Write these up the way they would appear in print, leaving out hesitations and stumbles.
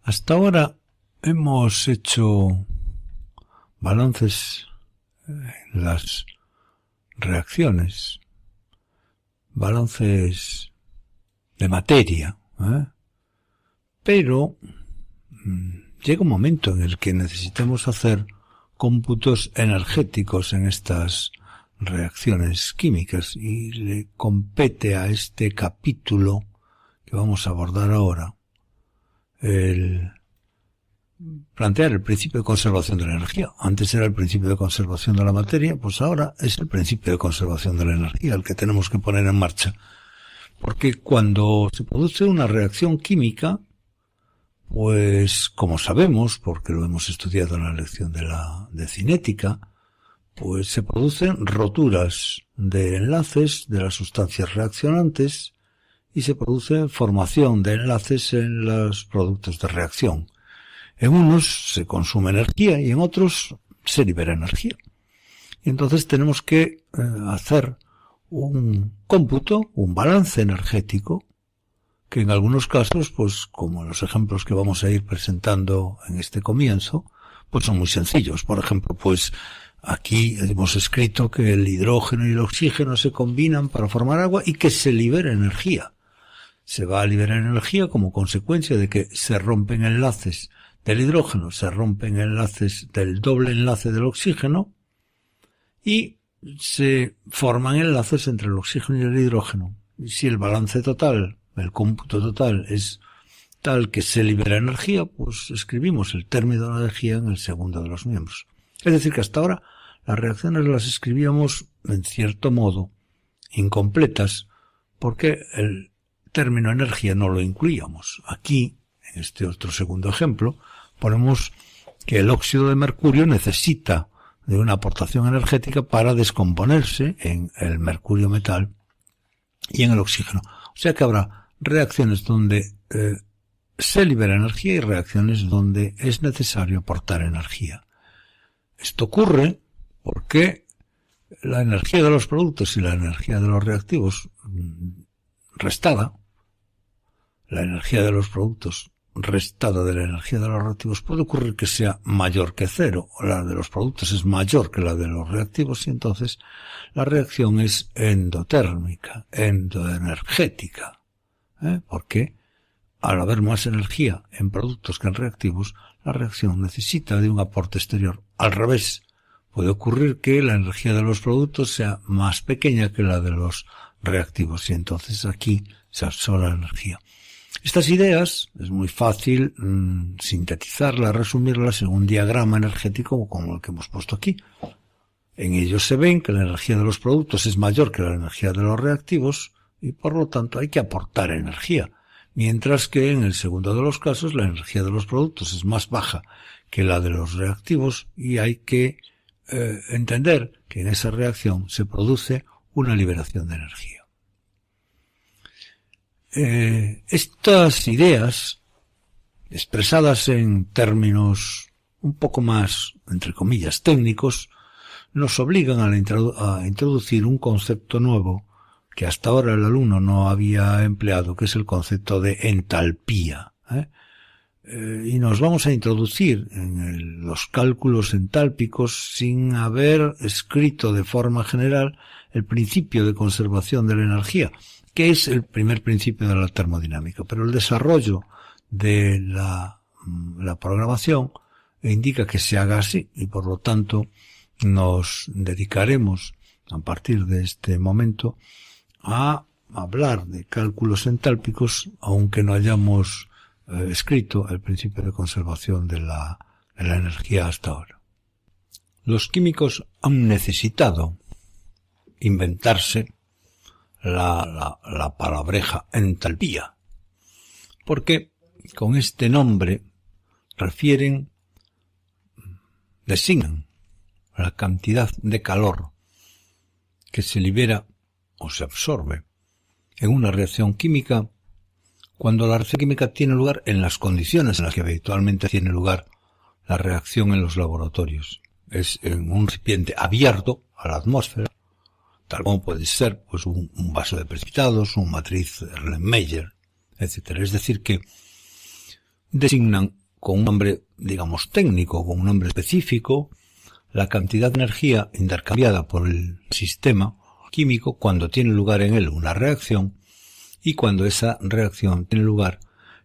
Hasta ahora hemos hecho balances en las reacciones, balances de materia, pero llega un momento en el que necesitamos hacer cómputos energéticos en estas reacciones químicas y le compete a este capítulo que vamos a abordar ahora el plantear el principio de conservación de la energía. Antes era el principio de conservación de la materia, pues ahora es el principio de conservación de la energía el que tenemos que poner en marcha. Porque cuando se produce una reacción química, pues como sabemos, porque lo hemos estudiado en la lección de cinética, pues se producen roturas de enlaces de las sustancias reaccionantes y se produce formación de enlaces en los productos de reacción. En unos se consume energía y en otros se libera energía. Y entonces tenemos que hacer un cómputo, un balance energético, que en algunos casos, pues como en los ejemplos que vamos a ir presentando en este comienzo, pues son muy sencillos. Por ejemplo, pues aquí hemos escrito que el hidrógeno y el oxígeno se combinan para formar agua y que se libera energía. Se va a liberar energía como consecuencia de que se rompen enlaces del hidrógeno, se rompen enlaces del doble enlace del oxígeno y se forman enlaces entre el oxígeno y el hidrógeno. Y si el balance total, el cómputo total es tal que se libera energía, pues escribimos el término de la energía en el segundo de los miembros. Es decir, que hasta ahora las reacciones las escribíamos en cierto modo incompletas porque el término energía no lo incluíamos. Aquí, en este otro segundo ejemplo, ponemos que el óxido de mercurio necesita de una aportación energética para descomponerse en el mercurio metal y en el oxígeno. O sea que habrá reacciones donde se libera energía y reacciones donde es necesario aportar energía. Esto ocurre porque la energía de los productos y la energía de los reactivos restada, la energía de los productos restada de la energía de los reactivos puede ocurrir que sea mayor que cero, o la de los productos es mayor que la de los reactivos y entonces la reacción es endotérmica, endoenergética, porque al haber más energía en productos que en reactivos, la reacción necesita de un aporte exterior. Al revés, puede ocurrir que la energía de los productos sea más pequeña que la de los reactivos y entonces aquí se absorbe la energía. Estas ideas es muy fácil sintetizarlas, resumirlas en un diagrama energético como el que hemos puesto aquí. En ellos se ven que la energía de los productos es mayor que la energía de los reactivos y por lo tanto hay que aportar energía, mientras que en el segundo de los casos la energía de los productos es más baja que la de los reactivos y hay que entender que en esa reacción se produce una liberación de energía. Estas ideas, expresadas en términos un poco más, entre comillas, técnicos, nos obligan a introducir un concepto nuevo que hasta ahora el alumno no había empleado, que es el concepto de entalpía. Y nos vamos a introducir en los cálculos entálpicos sin haber escrito de forma general el principio de conservación de la energía, que es el primer principio de la termodinámica. Pero el desarrollo de la programación indica que se haga así y por lo tanto nos dedicaremos a partir de este momento a hablar de cálculos entálpicos, aunque no hayamos escrito el principio de conservación de la energía hasta ahora. Los químicos han necesitado inventarse la palabreja entalpía, porque con este nombre designan la cantidad de calor que se libera o se absorbe en una reacción química cuando la reacción química tiene lugar en las condiciones en las que habitualmente tiene lugar la reacción en los laboratorios. Es en un recipiente abierto a la atmósfera, tal como puede ser pues un vaso de precipitados, un matriz Erlenmeyer, etc. Es decir que designan con un nombre, digamos, técnico, con un nombre específico, la cantidad de energía intercambiada por el sistema químico cuando tiene lugar en él una reacción y cuando esa reacción tiene lugar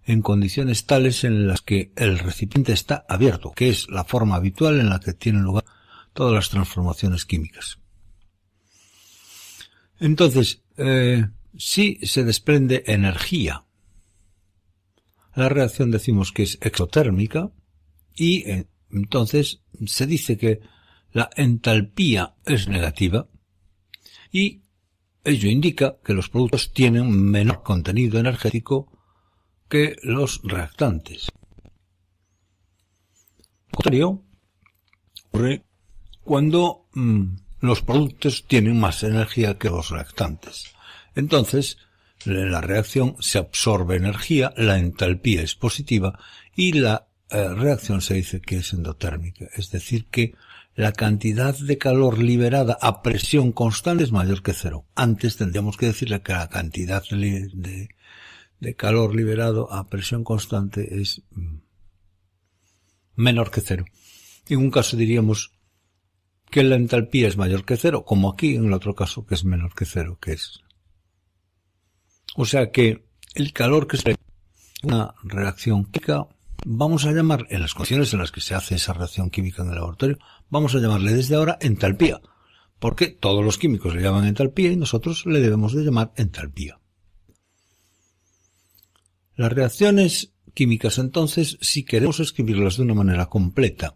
en condiciones tales en las que el recipiente está abierto, que es la forma habitual en la que tienen lugar todas las transformaciones químicas. Entonces, si se desprende energía, la reacción decimos que es exotérmica y entonces se dice que la entalpía es negativa y ello indica que los productos tienen menor contenido energético que los reactantes. Lo contrario ocurre cuando los productos tienen más energía que los reactantes. Entonces, en la reacción se absorbe energía, la entalpía es positiva y la reacción se dice que es endotérmica, es decir, que la cantidad de calor liberada a presión constante es mayor que cero. Antes tendríamos que decirle que la cantidad de calor liberado a presión constante es menor que cero. En un caso diríamos que la entalpía es mayor que cero, como aquí en el otro caso que es menor que cero, que es. O sea que el calor que se en una reacción química, vamos a llamar, en las condiciones en las que se hace esa reacción química en el laboratorio, vamos a llamarle desde ahora entalpía, porque todos los químicos le llaman entalpía y nosotros le debemos de llamar entalpía. Las reacciones químicas, entonces, si queremos escribirlas de una manera completa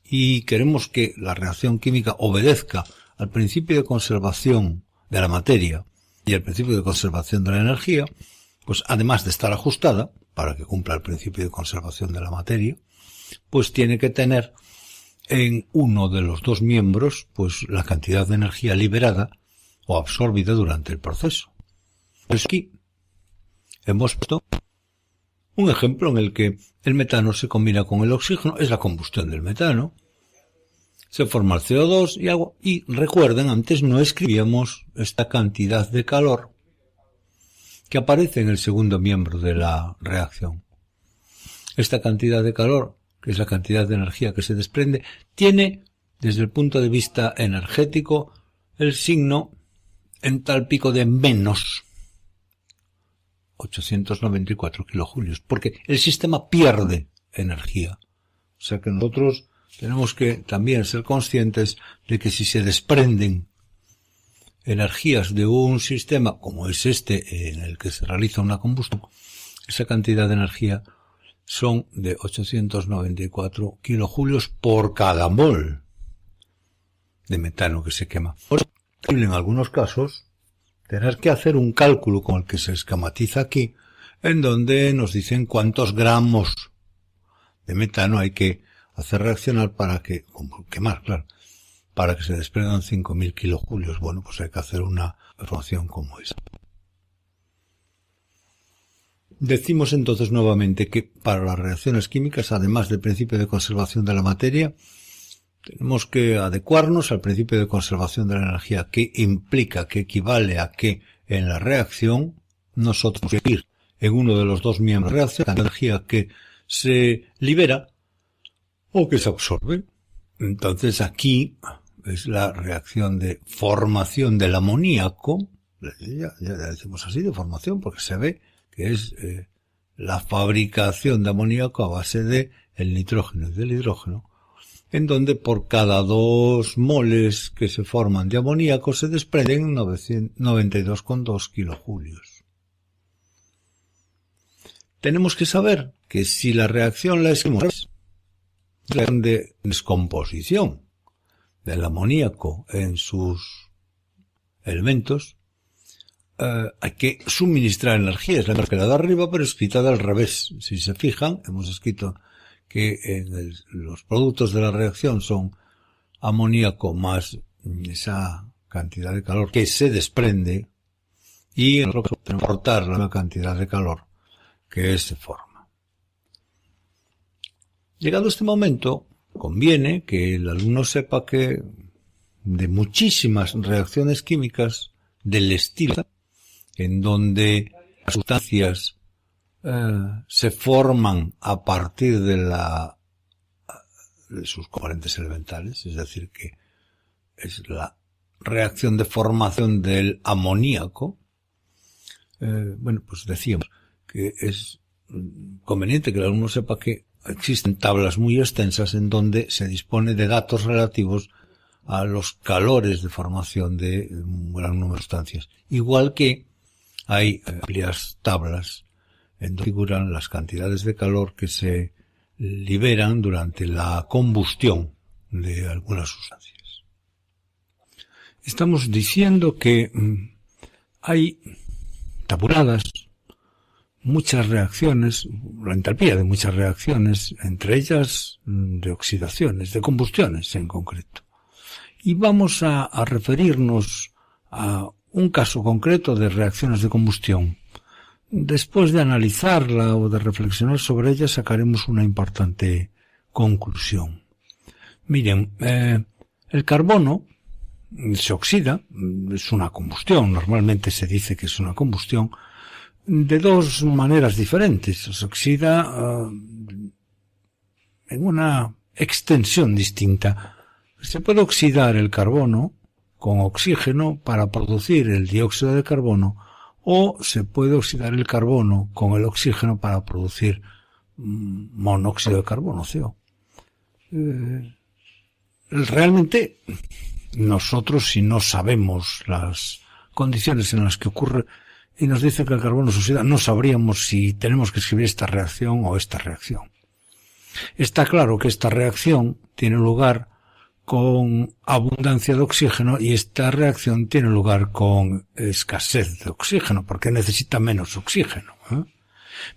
y queremos que la reacción química obedezca al principio de conservación de la materia y al principio de conservación de la energía, pues además de estar ajustada, para que cumpla el principio de conservación de la materia, pues tiene que tener en uno de los dos miembros, pues la cantidad de energía liberada o absorbida durante el proceso. Pues aquí hemos puesto un ejemplo en el que el metano se combina con el oxígeno, es la combustión del metano, se forma el CO2 y agua, y recuerden, antes no escribíamos esta cantidad de calor que aparece en el segundo miembro de la reacción. Esta cantidad de calor, que es la cantidad de energía que se desprende, tiene, desde el punto de vista energético, el signo entálpico de menos 894 kilojulios, porque el sistema pierde energía. O sea que nosotros tenemos que también ser conscientes de que si se desprenden energías de un sistema como es este en el que se realiza una combustión, esa cantidad de energía son de 894 kilojulios por cada mol de metano que se quema. Por eso, en algunos casos, tener que hacer un cálculo como el que se esquematiza aquí, en donde nos dicen cuántos gramos de metano hay que hacer reaccionar para que, como quemar, claro, para que se desprendan 5.000 kilojulios. Bueno, pues hay que hacer una ecuación como esa. Decimos entonces nuevamente que para las reacciones químicas, además del principio de conservación de la materia, tenemos que adecuarnos al principio de conservación de la energía, que implica, que equivale a que en la reacción nosotros ir en uno de los dos miembros de la reacción, la energía que se libera o que se absorbe. Entonces aquí es la reacción de formación del amoníaco, ya decimos así, de formación, porque se ve que es la fabricación de amoníaco a base de el nitrógeno y del hidrógeno, en donde por cada 2 moles que se forman de amoníaco se desprenden 92,2 kilojulios. Tenemos que saber que si la reacción la escribimos de descomposición del amoníaco en sus elementos, hay que suministrar energía. Es la que la de arriba, pero escrita al revés. Si se fijan, hemos escrito que los productos de la reacción son amoníaco más esa cantidad de calor que se desprende, y en otro caso tenemos que aportar la cantidad de calor que se forma. Llegado este momento, conviene que el alumno sepa que de muchísimas reacciones químicas del estilo en donde las sustancias se forman a partir de sus componentes elementales, es decir, que es la reacción de formación del amoníaco. Bueno, pues decíamos que es conveniente que el alumno sepa que existen tablas muy extensas en donde se dispone de datos relativos a los calores de formación de un gran número de sustancias. Igual que hay amplias tablas en donde figuran las cantidades de calor que se liberan durante la combustión de algunas sustancias. Estamos diciendo que hay tabuladas muchas reacciones, la entalpía de muchas reacciones, entre ellas de oxidaciones, de combustiones en concreto. Y vamos a referirnos a un caso concreto de reacciones de combustión. Después de analizarla o de reflexionar sobre ella, sacaremos una importante conclusión. Miren, el carbono se oxida, es una combustión, normalmente se dice que es una combustión, de dos maneras diferentes. Se oxida en una extensión distinta. Se puede oxidar el carbono con oxígeno para producir el dióxido de carbono, o se puede oxidar el carbono con el oxígeno para producir monóxido de carbono, CO. Realmente, nosotros, si no sabemos las condiciones en las que ocurre y nos dice que el carbono se oxida, no sabríamos si tenemos que escribir esta reacción o esta reacción. Está claro que esta reacción tiene lugar con abundancia de oxígeno y esta reacción tiene lugar con escasez de oxígeno, porque necesita menos oxígeno.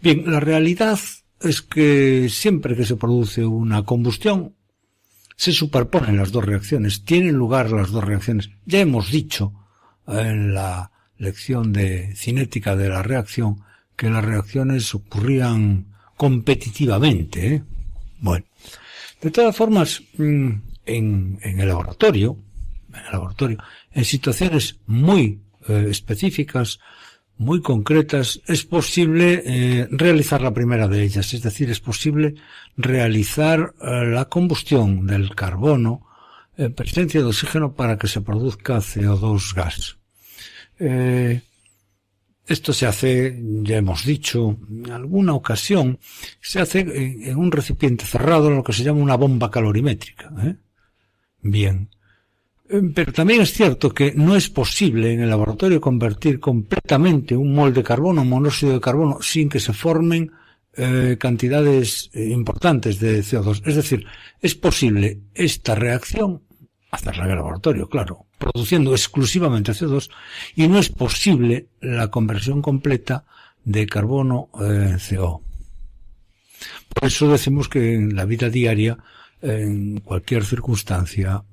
Bien, la realidad es que siempre que se produce una combustión, se superponen las dos reacciones, tienen lugar las dos reacciones. Ya hemos dicho en la lección de cinética de la reacción que las reacciones ocurrían competitivamente. Bueno, de todas formas, en el laboratorio, en situaciones muy específicas, muy concretas, es posible realizar la primera de ellas, es decir, es posible realizar la combustión del carbono en presencia de oxígeno para que se produzca CO2 gas. Esto se hace, ya hemos dicho, en alguna ocasión, se hace en un recipiente cerrado, en lo que se llama una bomba calorimétrica. Bien. Pero también es cierto que no es posible en el laboratorio convertir completamente un mol de carbono en monóxido de carbono sin que se formen cantidades importantes de CO2. Es decir, es posible esta reacción hacerla en el laboratorio, claro, produciendo exclusivamente CO2, y no es posible la conversión completa de carbono en CO. Por eso decimos que en la vida diaria, en cualquier circunstancia,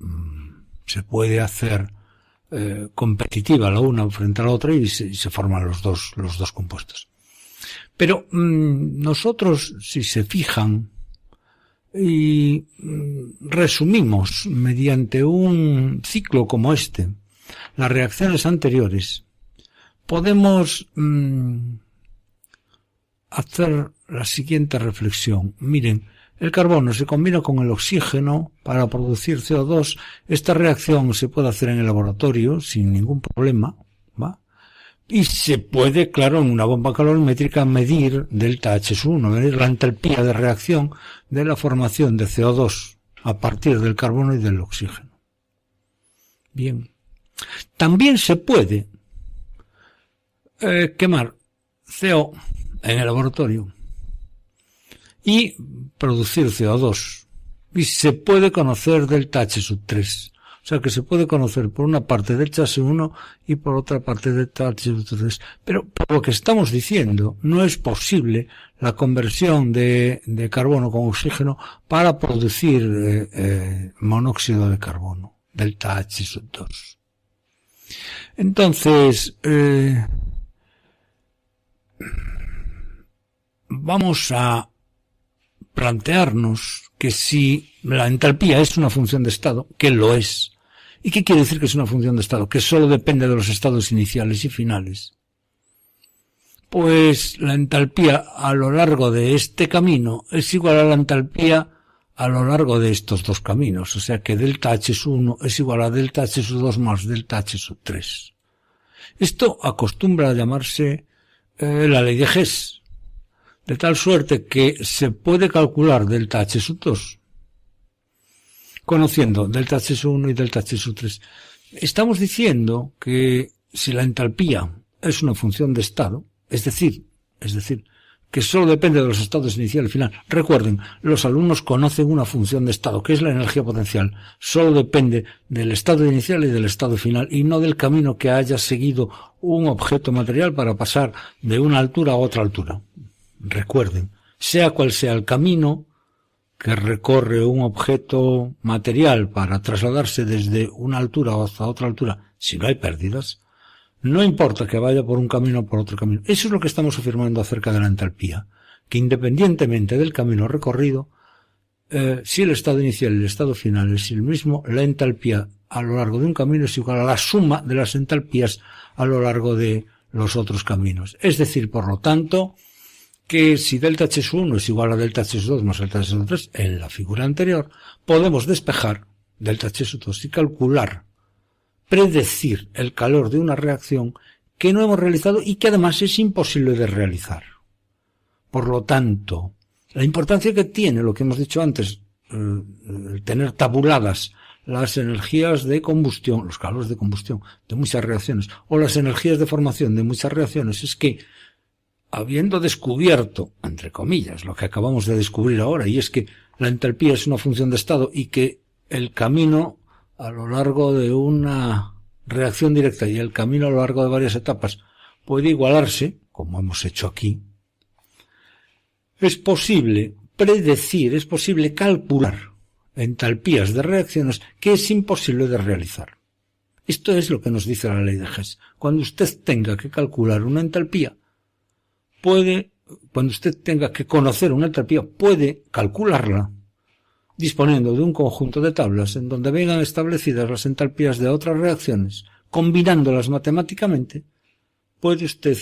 se puede hacer competitiva la una frente a la otra y se forman los dos compuestos. Pero nosotros, si se fijan y resumimos mediante un ciclo como este las reacciones anteriores, podemos hacer la siguiente reflexión. Miren, el carbono se combina con el oxígeno para producir CO2. Esta reacción se puede hacer en el laboratorio sin ningún problema, ¿va? Y se puede, claro, en una bomba calorimétrica medir delta H1, medir la entalpía de reacción de la formación de CO2 a partir del carbono y del oxígeno. Bien. También se puede quemar CO en el laboratorio y producir CO2. Y se puede conocer delta H3. O sea que se puede conocer por una parte delta H1 y por otra parte delta H3. Pero por lo que estamos diciendo, no es posible la conversión de carbono con oxígeno para producir monóxido de carbono, delta H2. Entonces, vamos a plantearnos que si la entalpía es una función de estado, que lo es. ¿Y qué quiere decir que es una función de estado? Que solo depende de los estados iniciales y finales. pues la entalpía a lo largo de este camino es igual a la entalpía a lo largo de estos dos caminos. O sea que delta H sub 1 es igual a delta H sub 2 más delta H sub 3. Esto acostumbra a llamarse la ley de Hess, de tal suerte que se puede calcular delta H sub 2 conociendo delta H sub 1 y delta H sub 3. Estamos diciendo que si la entalpía es una función de estado, es decir, que solo depende de los estados inicial y final. Recuerden, los alumnos conocen una función de estado, que es la energía potencial. Solo depende del estado inicial y del estado final, y no del camino que haya seguido un objeto material para pasar de una altura a otra altura. Recuerden, sea cual sea el camino que recorre un objeto material para trasladarse desde una altura hasta otra altura, si no hay pérdidas, no importa que vaya por un camino o por otro camino. Eso es lo que estamos afirmando acerca de la entalpía, que independientemente del camino recorrido, si el estado inicial y el estado final es el mismo, la entalpía a lo largo de un camino es igual a la suma de las entalpías a lo largo de los otros caminos. Es decir, por lo tanto, que si delta H sub 1 es igual a delta H sub 2 más delta H sub 3, en la figura anterior, podemos despejar delta H sub 2 y calcular, predecir el calor de una reacción que no hemos realizado y que además es imposible de realizar. Por lo tanto, la importancia que tiene lo que hemos dicho antes, tener tabuladas las energías de combustión, los calores de combustión de muchas reacciones, o las energías de formación de muchas reacciones, es que, habiendo descubierto, entre comillas, lo que acabamos de descubrir ahora, y es que la entalpía es una función de estado y que el camino a lo largo de una reacción directa y el camino a lo largo de varias etapas puede igualarse, como hemos hecho aquí, es posible predecir, es posible calcular entalpías de reacciones que es imposible de realizar. Esto es lo que nos dice la ley de Hess. Cuando usted tenga que calcular una entalpía, cuando usted tenga que conocer una entalpía, puede calcularla disponiendo de un conjunto de tablas en donde vengan establecidas las entalpías de otras reacciones, combinándolas matemáticamente, puede usted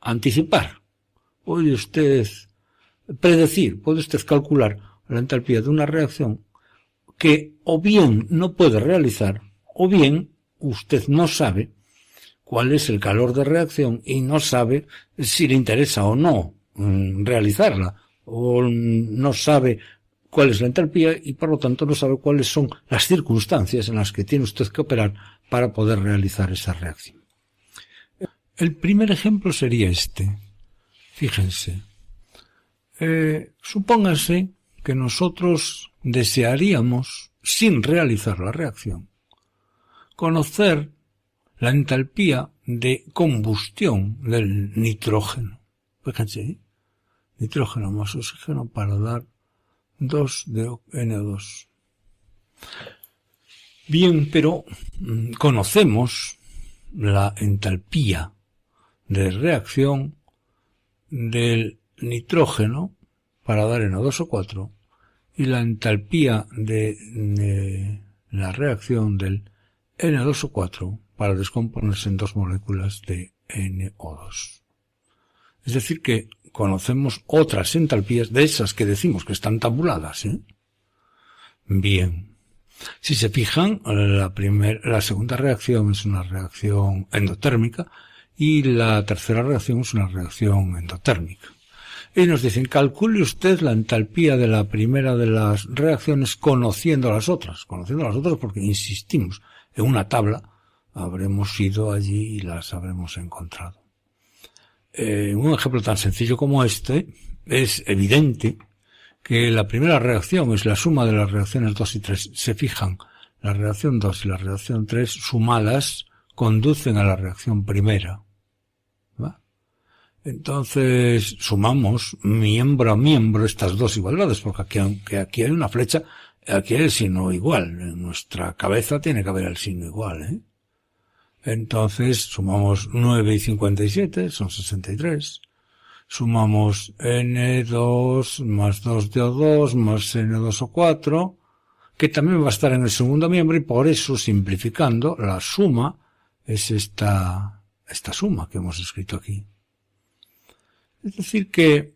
anticipar, puede usted predecir, puede usted calcular la entalpía de una reacción que o bien no puede realizar, o bien usted no sabe cuál es el calor de reacción y no sabe si le interesa o no realizarla, o no sabe cuál es la entalpía y por lo tanto no sabe cuáles son las circunstancias en las que tiene usted que operar para poder realizar esa reacción. El primer ejemplo sería este. Fíjense. Supóngase que nosotros desearíamos, sin realizar la reacción, conocer la entalpía de combustión del nitrógeno. Fíjense, nitrógeno más oxígeno para dar 2 de NO2. Bien, pero conocemos la entalpía de reacción del nitrógeno para dar NO2O4 y la entalpía de la reacción del N2O4 para descomponerse en dos moléculas de NO2. Es decir que conocemos otras entalpías de esas que decimos que están tabuladas, ¿eh? Bien. Si se fijan, la segunda reacción es una reacción endotérmica y la tercera reacción es una reacción endotérmica. Y nos dicen, calcule usted la entalpía de la primera de las reacciones conociendo las otras porque insistimos, en una tabla habremos ido allí y las habremos encontrado. Un ejemplo tan sencillo como este, es evidente que la primera reacción es la suma de las reacciones 2 y 3. Se fijan, la reacción 2 y la reacción 3 sumadas conducen a la reacción primera. ¿Va? Entonces sumamos miembro a miembro estas dos igualdades, porque aunque aquí hay una flecha, aquí hay el signo igual. En nuestra cabeza tiene que haber el signo igual, ¿eh? Entonces sumamos 9 y 57, son 63. Sumamos N2 más 2DO2 más N2O4, que también va a estar en el segundo miembro, y por eso, simplificando, la suma es esta esta suma que hemos escrito aquí. Es decir que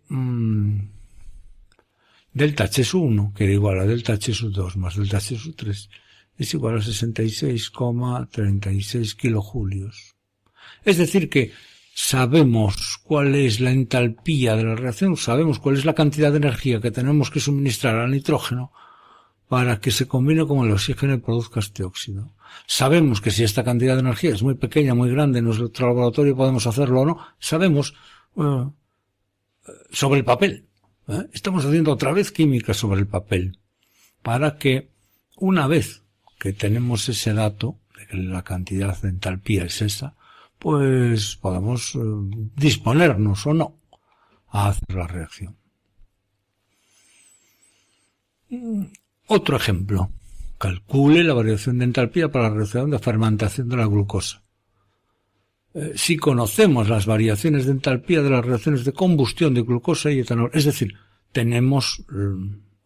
delta H sub 1, que era igual a delta H sub 2 más delta H sub 3, es igual a 66,36 kilojulios. Es decir que sabemos cuál es la entalpía de la reacción, sabemos cuál es la cantidad de energía que tenemos que suministrar al nitrógeno para que se combine con el oxígeno y produzca este óxido. Sabemos que si esta cantidad de energía es muy pequeña, muy grande, en nuestro laboratorio podemos hacerlo o no. Sabemos sobre el papel. Estamos haciendo otra vez química sobre el papel para que una vez que tenemos ese dato de que la cantidad de entalpía es esa, pues podamos disponernos o no a hacer la reacción. Otro ejemplo. Calcule la variación de entalpía para la reacción de fermentación de la glucosa. Si conocemos las variaciones de entalpía de las reacciones de combustión de glucosa y etanol, es decir, tenemos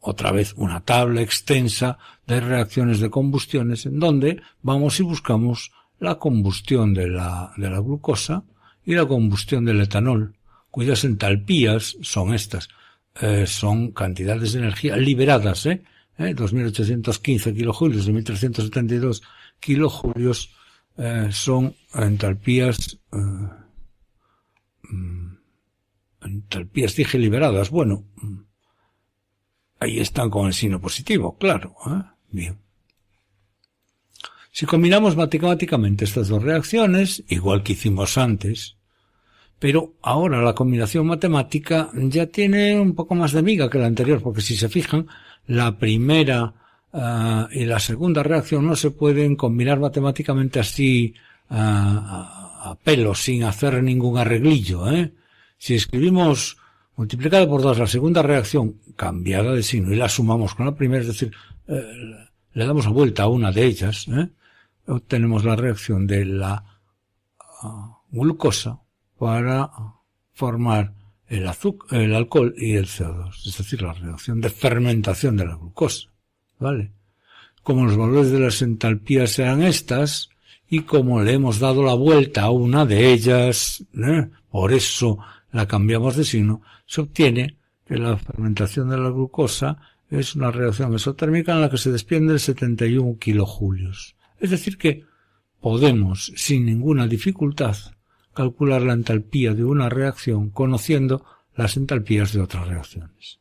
otra vez una tabla extensa de reacciones de combustiones en donde vamos y buscamos la combustión de la glucosa y la combustión del etanol, cuyas entalpías son estas. Son cantidades de energía liberadas, 2.815 kilojulios y 1.372 kilojulios son entalpías, dije liberadas. Bueno, ahí están con el signo positivo, claro. Bien. Si combinamos matemáticamente estas dos reacciones, igual que hicimos antes, pero ahora la combinación matemática ya tiene un poco más de miga que la anterior, porque si se fijan, la primera y la segunda reacción no se pueden combinar matemáticamente así a pelo, sin hacer ningún arreglillo. Si escribimos multiplicado por 2 la segunda reacción cambiada de signo y la sumamos con la primera, es decir, le damos la vuelta a una de ellas, obtenemos la reacción de la glucosa para formar el alcohol y el CO2, es decir, la reacción de fermentación de la glucosa, ¿vale? Como los valores de las entalpías sean estas, y como le hemos dado la vuelta a una de ellas, por eso la cambiamos de signo, se obtiene que la fermentación de la glucosa es una reacción exotérmica en la que se desprenden 71 kilojulios. Es decir que podemos, sin ninguna dificultad, calcular la entalpía de una reacción conociendo las entalpías de otras reacciones.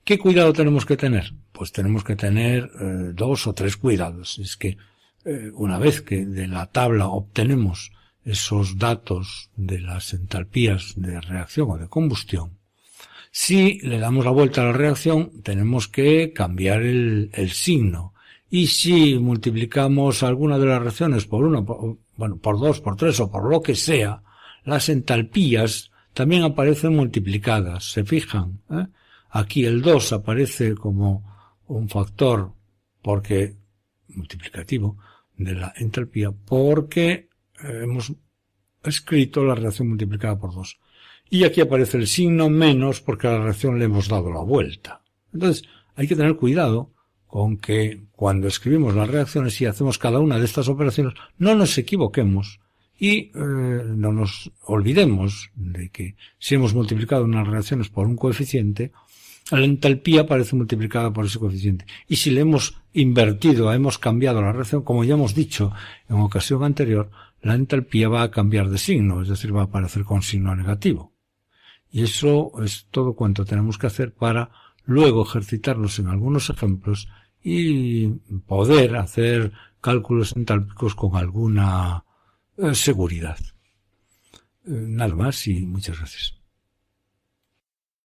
¿Qué cuidado tenemos que tener? Pues tenemos que tener 2 o 3 cuidados. Es que una vez que de la tabla obtenemos esos datos de las entalpías de reacción o de combustión, si le damos la vuelta a la reacción tenemos que cambiar el signo. Y si multiplicamos alguna de las reacciones por 1, por 2, por 3 o por lo que sea, las entalpías también aparecen multiplicadas. ¿Se fijan? Aquí el 2 aparece como un factor multiplicativo de la entalpía porque hemos escrito la reacción multiplicada por 2. Y aquí aparece el signo menos porque a la reacción le hemos dado la vuelta. Entonces, hay que tener cuidado con que cuando escribimos las reacciones y hacemos cada una de estas operaciones, no nos equivoquemos y no nos olvidemos de que si hemos multiplicado unas reacciones por un coeficiente, la entalpía aparece multiplicada por ese coeficiente. Y si le hemos invertido, hemos cambiado la reacción, como ya hemos dicho en ocasión anterior, la entalpía va a cambiar de signo, es decir, va a aparecer con signo negativo. Y eso es todo cuanto tenemos que hacer para luego ejercitarnos en algunos ejemplos y poder hacer cálculos entálpicos con alguna seguridad. Nada más y muchas gracias.